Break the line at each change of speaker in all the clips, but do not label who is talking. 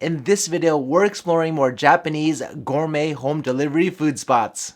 In this video, we're exploring more Japanese gourmet home delivery food spots.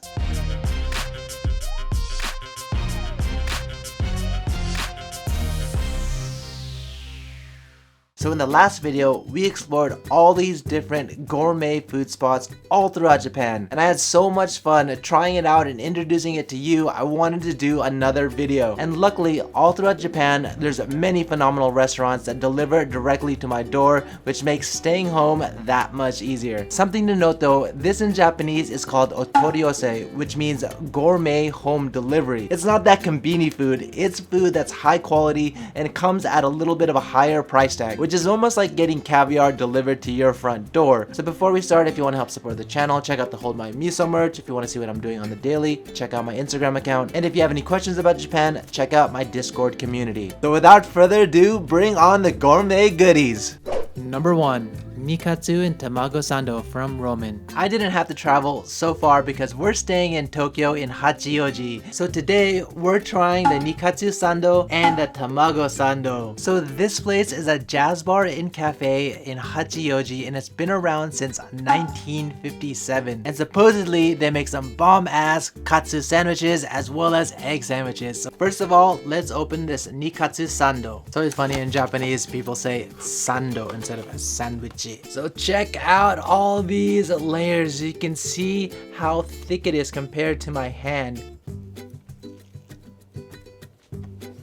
So in the last video, we explored all these different gourmet food spots all throughout Japan. And I had so much fun trying it out and introducing it to you, I wanted to do another video. And luckily, all throughout Japan, there's many phenomenal restaurants that deliver directly to my door, which makes staying home that much easier. Something to note though, this in Japanese is called otoriyose, which means gourmet home delivery. It's not that konbini food, it's food that's high quality and it comes at a little bit of a higher price tag, which is almost like getting caviar delivered to your front door. So before we start, if you want to help support the channel, check out the Hold My Miso merch. If you want to see what I'm doing on the daily, check out my Instagram account. And if you have any questions about Japan, check out my Discord community. So without further ado, bring on the gourmet goodies. Number 1. Nikatsu and Tamago Sando from Roman. I didn't have to travel so far because we're staying in Tokyo in Hachioji. So today we're trying the Nikatsu Sando and the Tamago Sando. So this place is a jazz bar and cafe in Hachioji and it's been around since 1957. And supposedly they make some bomb ass katsu sandwiches as well as egg sandwiches. So first of all, let's open this Nikatsu Sando. It's always funny in Japanese, people say Sando instead of a sandwich. So check out all these layers. You can see how thick it is compared to my hand.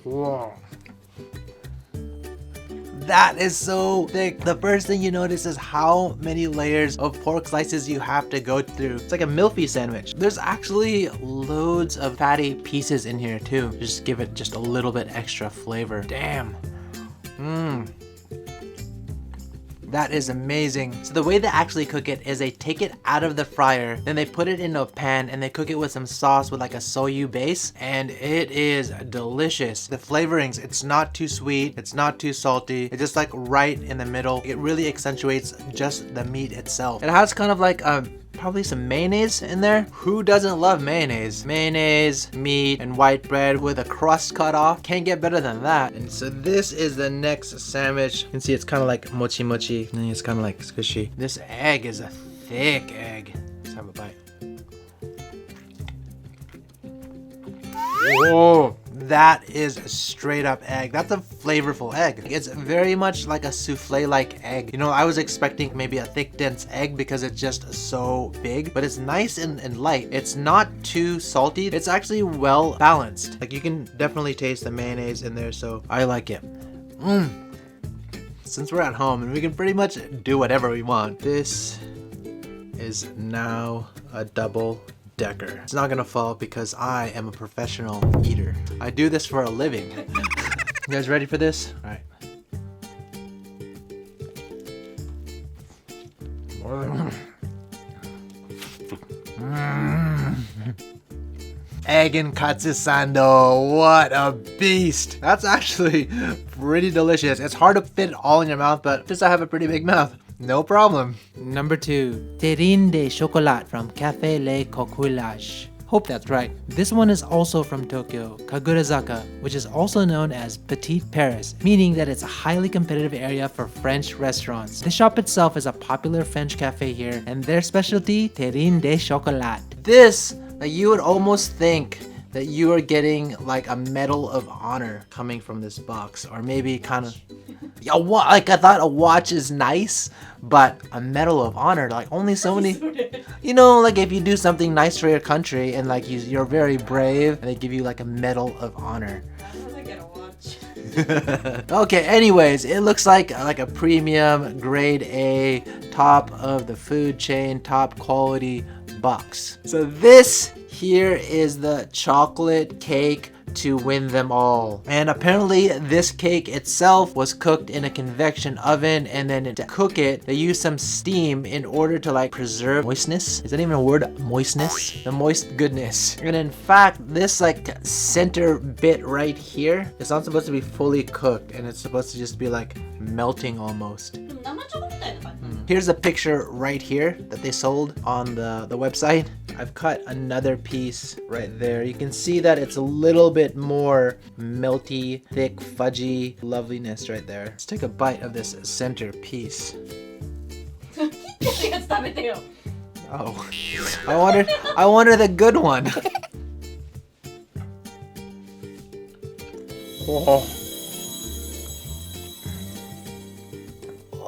Whoa. That is so thick. The first thing you notice is how many layers of pork slices you have to go through. It's like a milfy sandwich. There's actually loads of fatty pieces in here too. Just give it just a little bit extra flavor. Damn. That is amazing. So the way they actually cook it is they take it out of the fryer, then they put it in a pan and they cook it with some sauce with like a soyu base, and it is delicious. The flavorings, it's not too sweet, it's not too salty, it's just like right in the middle. It really accentuates just the meat itself. It has kind of like probably some mayonnaise in there. Who doesn't love mayonnaise? Mayonnaise, meat, and white bread with a crust cut off. Can't get better than that. And so this is the next sandwich. You can see it's kind of like mochi mochi, and it's kind of like squishy. This egg is a thick egg. Let's have a bite. Whoa, that is a straight up egg. That's a flavorful egg. It's very much like a souffle-like egg. You know, I was expecting maybe a thick, dense egg because it's just so big, but it's nice and light. It's not too salty. It's actually well balanced. Like you can definitely taste the mayonnaise in there, so I like it. Since we're at home and we can pretty much do whatever we want, this is now a double decker. It's not gonna fall because I am a professional eater. I do this for a living. You guys ready for this? All right. Egg and katsu sando, what a beast. That's actually pretty delicious. It's hard to fit it all in your mouth, but since I have a pretty big mouth, no problem. Number 2, Terrine de Chocolat from Café Le Coquillage. Hope that's right. This one is also from Tokyo, Kagurazaka, which is also known as Petite Paris, meaning that it's a highly competitive area for French restaurants. The shop itself is a popular French cafe here, and their specialty, Terrine de Chocolat. This, like, you would almost think that you are getting like a medal of honor coming from this box, or maybe kind of, like I thought a watch is nice, but a medal of honor, like only so many, you know, like if you do something nice for your country and like you're very brave and they give you like a medal of honor. I get a watch. Okay, anyways, it looks like a premium grade A, top of the food chain, top quality box. So this here is the chocolate cake to win them all. And apparently this cake itself was cooked in a convection oven, and then to cook it, they use some steam in order to like preserve moistness. Is that even a word? Moistness? The moist goodness. And in fact, this like center bit right here, it's not supposed to be fully cooked, and it's supposed to just be like melting almost. Here's a picture right here that they sold on the website. I've cut another piece right there. You can see that it's a little bit more melty, thick, fudgy loveliness right there. Let's take a bite of this center piece.
食べてよ。
Oh, I wanted the good one.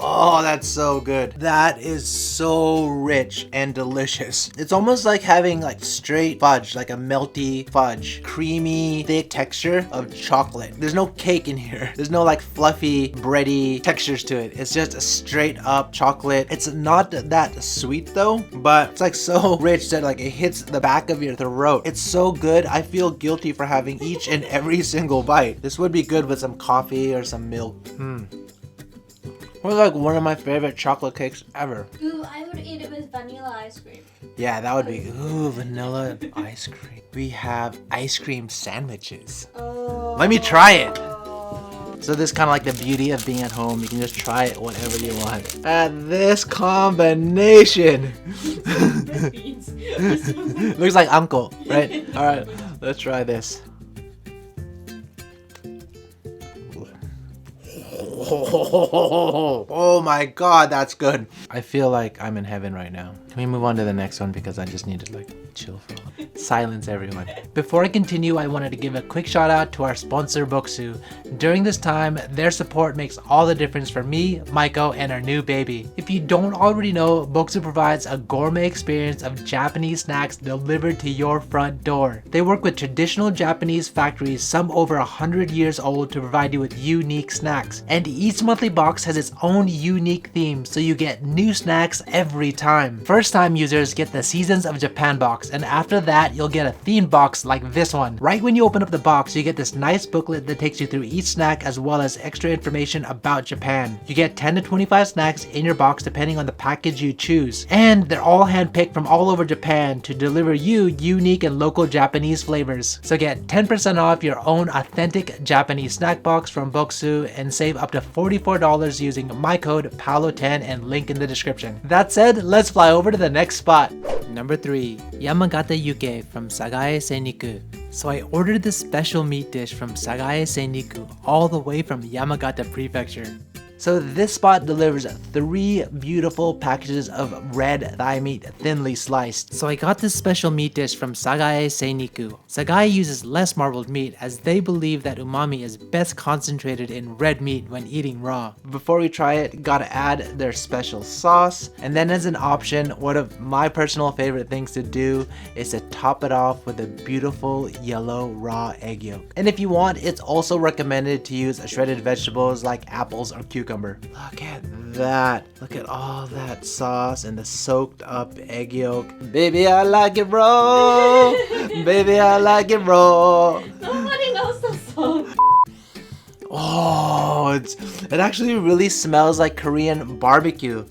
Oh, that's so good. That is so rich and delicious. It's almost like having like straight fudge, like a melty fudge, creamy, thick texture of chocolate. There's no cake in here. There's no like fluffy, bready textures to it. It's just a straight up chocolate. It's not that sweet though, but it's like so rich that like it hits the back of your throat. It's so good. I feel guilty for having each and every single bite. This would be good with some coffee or some milk. It's like one of my favorite chocolate cakes ever.
Ooh, I would eat it with vanilla ice cream.
Yeah, that would be, ooh, vanilla ice cream. We have ice cream sandwiches.
Oh.
Let me try it. So this is kind of like the beauty of being at home. You can just try it whatever you want. And this combination. Looks like uncle, right? All right, let's try this. Oh my god, that's good. I feel like I'm in heaven right now. Can we move on to the next one because I just need to like chill for a while. Silence everyone. Before I continue, I wanted to give a quick shout out to our sponsor Bokusu. During this time, their support makes all the difference for me, Maiko, and our new baby. If you don't already know, Bokusu provides a gourmet experience of Japanese snacks delivered to your front door. They work with traditional Japanese factories, some over 100 years old, to provide you with unique snacks. And each monthly box has its own unique theme, so you get new snacks every time. First time users get the Seasons of Japan box, and after that you'll get a themed box like this one. Right when you open up the box, you get this nice booklet that takes you through each snack as well as extra information about Japan. You get 10 to 25 snacks in your box depending on the package you choose, and they're all handpicked from all over Japan to deliver you unique and local Japanese flavors. So get 10% off your own authentic Japanese snack box from Bokusu and save up to $44 using my code Paolo10 and link in the description. That said, let's fly over to the next spot. Number 3, Yamagat Yukke from Sagae Seiniku. So I ordered this special meat dish from Sagae Seiniku all the way from Yamagata Prefecture. So this spot delivers 3 beautiful packages of red thigh meat thinly sliced. So I got this special meat dish from Sagae Seiniku. Sagae uses less marbled meat as they believe that umami is best concentrated in red meat when eating raw. Before we try it, gotta add their special sauce. And then as an option, one of my personal favorite things to do is to top it off with a beautiful yellow raw egg yolk. And if you want, it's also recommended to use shredded vegetables like apples or cucumbers. Look at that. Look at all that sauce and the soaked up egg yolk. Baby, I like it raw. Baby, I like it raw.
Nobody knows the song.
Oh, it actually really smells like Korean barbecue.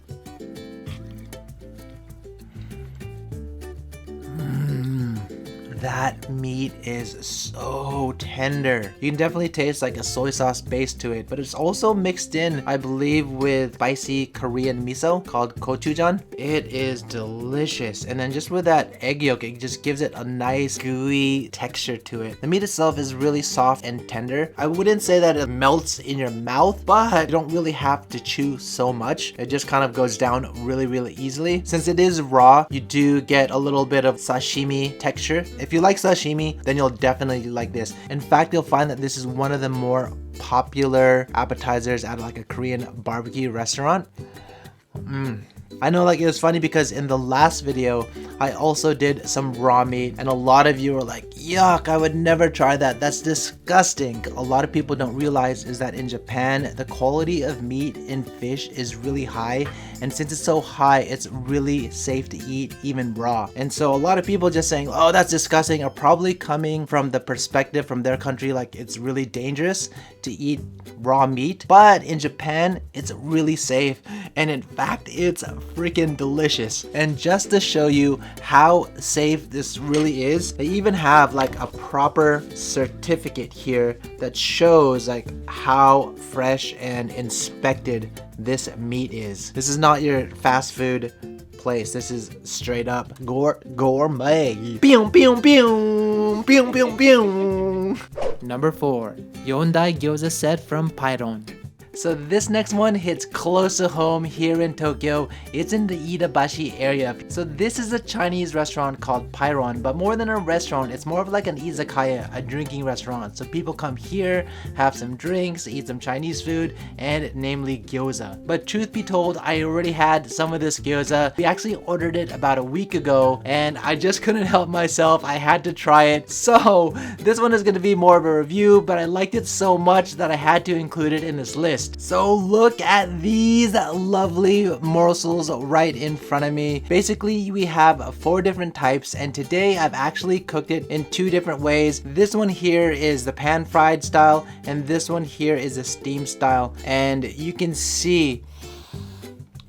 That meat is so tender. You can definitely taste like a soy sauce base to it, but it's also mixed in, I believe, with spicy Korean miso called gochujang. It is delicious. And then just with that egg yolk, it just gives it a nice gooey texture to it. The meat itself is really soft and tender. I wouldn't say that it melts in your mouth, but you don't really have to chew so much. It just kind of goes down really easily. Since it is raw, you do get a little bit of sashimi texture. If you like sashimi, then you'll definitely like this. In fact, you'll find that this is one of the more popular appetizers at like a Korean barbecue restaurant. I know, like, it was funny because in the last video I also did some raw meat and a lot of you were like, yuck, I would never try that, that's disgusting. A lot of people don't realize is that in Japan the quality of meat in fish is really high, and since it's so high it's really safe to eat even raw. And so a lot of people just saying, oh, that's disgusting, are probably coming from the perspective from their country like it's really dangerous to eat raw meat, but in Japan it's really safe, and in fact it's freaking delicious. And just to show you how safe this really is, they even have like a proper certificate here that shows like how fresh and inspected this meat is. This is not your fast food place. This is straight up gourmet. Pew, pew, pew, pew, pew, pew. Number 4, Yondai Gyoza set from Pairon. So this next one hits close to home here in Tokyo. It's in the Iidabashi area. So this is a Chinese restaurant called Pairon, but more than a restaurant, it's more of like an izakaya, a drinking restaurant. So people come here, have some drinks, eat some Chinese food, and namely gyoza. But truth be told, I already had some of this gyoza. We actually ordered it about a week ago, and I just couldn't help myself. I had to try it. So this one is going to be more of a review, but I liked it so much that I had to include it in this list. So look at these lovely morsels right in front of me. Basically, we have 4 different types, and today I've actually cooked it in 2 different ways. This one here is the pan fried style, and this one here is the steam style. And you can see,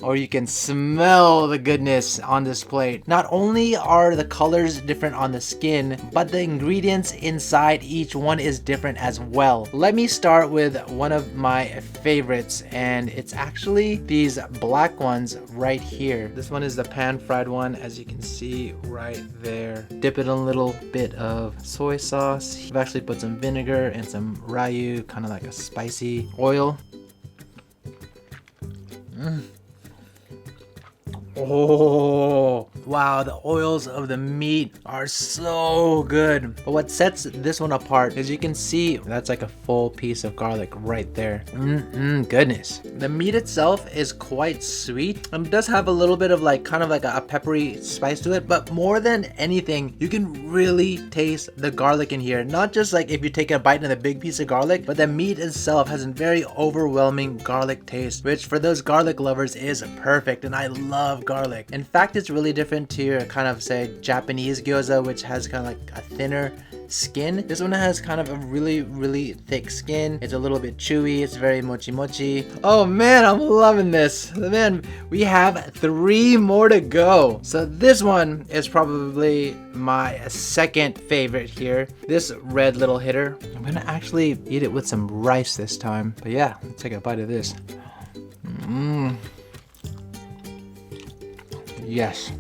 or you can smell the goodness on this plate. Not only are the colors different on the skin, but the ingredients inside each one is different as well. Let me start with one of my favorites, and it's actually these black ones right here. This one is the pan fried one, as you can see right there. Dip it in a little bit of soy sauce. I've actually put some vinegar and some ryu, kind of like a spicy oil. Oh, wow, the oils of the meat are so good. But what sets this one apart is you can see that's like a full piece of garlic right there. Goodness. The meat itself is quite sweet and does have a little bit of like kind of like a peppery spice to it, but more than anything, you can really taste the garlic in here. Not just like if you take a bite in a big piece of garlic, but the meat itself has a very overwhelming garlic taste, which for those garlic lovers is perfect, and I love garlic. In fact, it's really different to your kind of say Japanese gyoza, which has kind of like a thinner skin. This one has kind of a really thick skin. It's a little bit chewy. It's very mochi. Oh man, I'm loving this. Man, we have 3 more to go. So this one is probably my second favorite here. This red little hitter. I'm gonna actually eat it with some rice this time. But yeah, let's take a bite of this. Yes.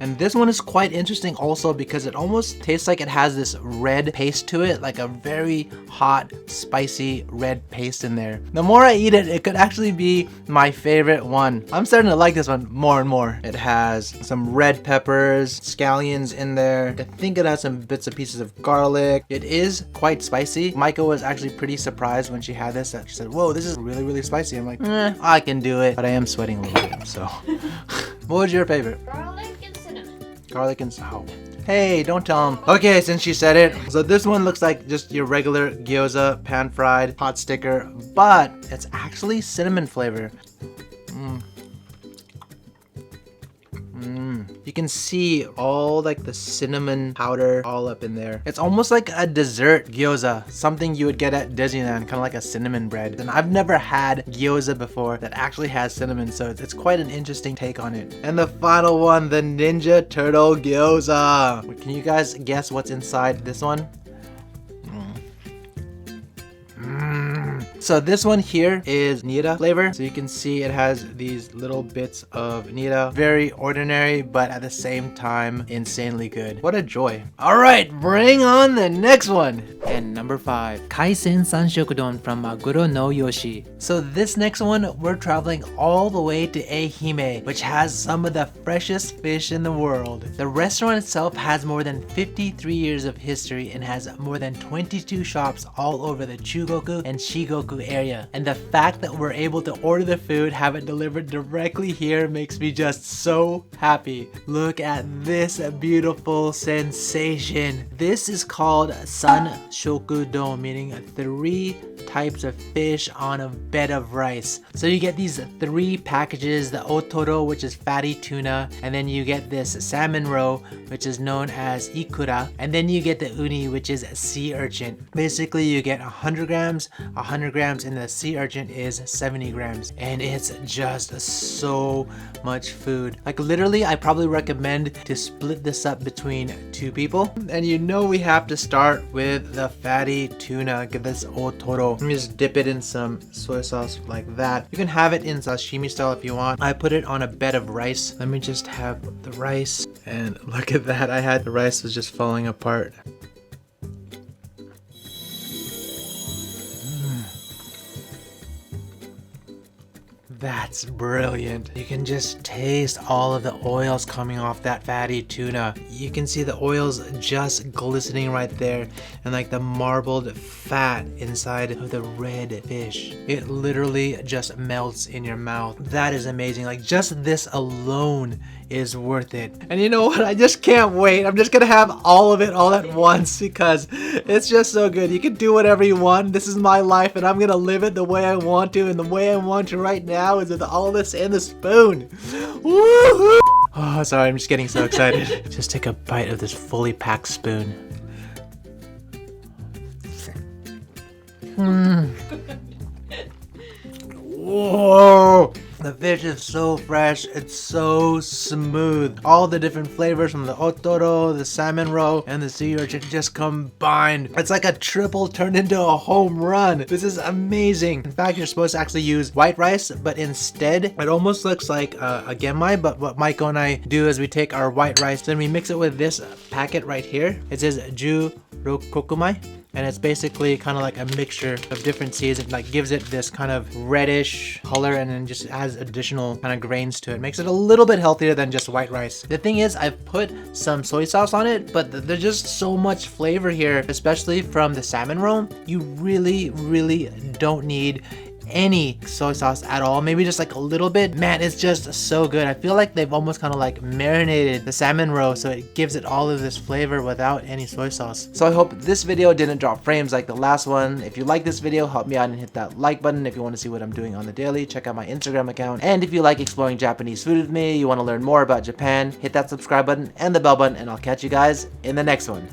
And this one is quite interesting also because it almost tastes like it has this red paste to it, like a very hot, spicy red paste in there. The more I eat it, it could actually be my favorite one. I'm starting to like this one more and more. It has some red peppers, scallions in there. I think it has some bits and pieces of garlic. It is quite spicy. Micah was actually pretty surprised when she had this. She said, whoa, this is really spicy. I'm like, I can do it. But I am sweating a little bit, so. What was your favorite? Garlic and salt. Hey, don't tell him. Okay, since she said it. So this one looks like just your regular gyoza, pan fried, hot sticker, but it's actually cinnamon flavor. You can see all like the cinnamon powder all up in there. It's almost like a dessert gyoza, something you would get at Disneyland, kind of like a cinnamon bread. And I've never had gyoza before that actually has cinnamon, so it's quite an interesting take on it. And the final one, the Ninja Turtle gyoza. Can you guys guess what's inside this one? So this one here is nira flavor. So you can see it has these little bits of nira. Very ordinary, but at the same time, insanely good. What a joy. All right, bring on the next one. And number 5, Kaisen Sanshoku Don from Maguro no Yoshii. So this next one, we're traveling all the way to Ehime, which has some of the freshest fish in the world. The restaurant itself has more than 53 years of history and has more than 22 shops all over the Chugoku and Shigoku area. And the fact that we're able to order the food, have it delivered directly here makes me just so happy. Look at this beautiful sensation. This is called Sanshoku Don, meaning 3 types of fish on a bed of rice. So you get these 3 packages, the otoro, which is fatty tuna, and then you get this salmon roe, which is known as ikura, and then you get the uni, which is sea urchin. Basically, you get 100 grams, and the sea urchin is 70 grams, and it's just so much food. Like literally, I probably recommend to split this up between 2 people. And you know we have to start with the fatty tuna. Get this otoro. Let me just dip it in some soy sauce like that. You can have it in sashimi style if you want. I put it on a bed of rice. Let me just have the rice, and look at that. The rice was just falling apart. That's brilliant. You can just taste all of the oils coming off that fatty tuna. You can see the oils just glistening right there and like the marbled fat inside of the red fish. It literally just melts in your mouth. That is amazing. Like just this alone is worth it. And you know what? I just can't wait. I'm just gonna have all of it all at once because it's just so good. You can do whatever you want. This is my life and I'm gonna live it the way I want to, and the way I want to right now is with all this in the spoon. Woohoo! Oh, sorry, I'm just getting so excited. Just take a bite of this fully packed spoon. Whoa! The fish is so fresh, it's so smooth. All the different flavors from the otoro, the salmon roe, and the sea urchin just combined. It's like a triple turned into a home run. This is amazing. In fact, you're supposed to actually use white rice, but instead, it almost looks like a genmai, but what Maiko and I do is we take our white rice, then we mix it with this packet right here. It says Ju Rokokumai. And it's basically kind of like a mixture of different seeds. It like gives it this kind of reddish color and then just adds additional kind of grains to it. Makes it a little bit healthier than just white rice. The thing is, I've put some soy sauce on it, but there's just so much flavor here, especially from the salmon roe. You really, really don't need any soy sauce at all. Maybe just like a little bit. Man, it's just so good. I feel like they've almost kind of like marinated the salmon roe so it gives it all of this flavor without any soy sauce. So I hope this video didn't drop frames like the last one. If you like this video, help me out and hit that like button. If you want to see what I'm doing on the daily, check out my Instagram account. And if you like exploring Japanese food with me, you want to learn more about Japan, hit that subscribe button and the bell button, and I'll catch you guys in the next one.